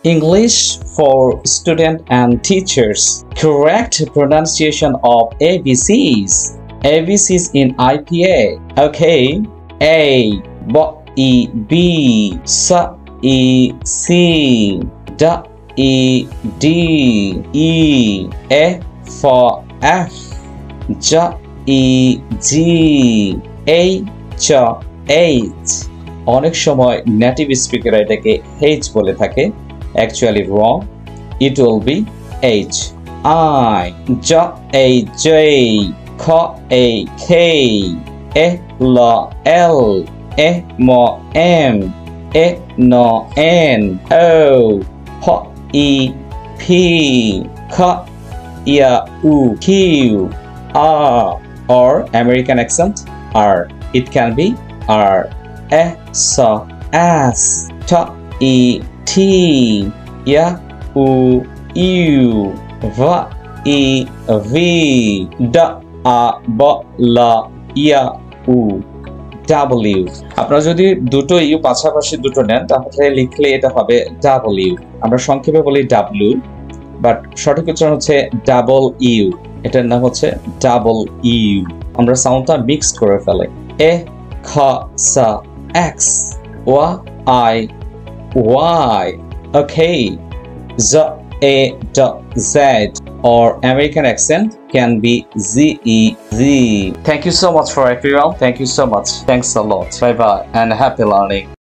English for student and teachers. Correct pronunciation of ABCs. ABCs in IPA. Okay. A, B, B, S, E, C, D, E, D, E, F for F, J, E, G, H, H. অনেক সময় native speaker এটাকে H বলে থাকে। Actually wrong. It will be H. I, J, A, J, K, A, K, L, L, M, M, N, N, O, P, E, P, Q, U, Q, R, or American accent R. It can be R. S, S, T, E, T, U, U, V, E, V, D, A, B, L, U, W. আপনারা যদি দুটো you পাশাপাশি দুটো নেন তাহলে লিখলে এটা হবে W। আমরা সংক্ষেপে বলি W, বাট সঠিক উচ্চারণ হচ্ছে ডাবল ইউ। এটার নাম হচ্ছে ডাবল ইউ। আমরা সাউন্ডটা মিক্সড করে ফেলে। এ, খ, সা, X, Y, I, Y. Okay. Z, A, D, Z, or American accent can be Z, E, Z. Thank you so much for everyone. Thank you so much. Thanks a lot. Bye bye and happy learning.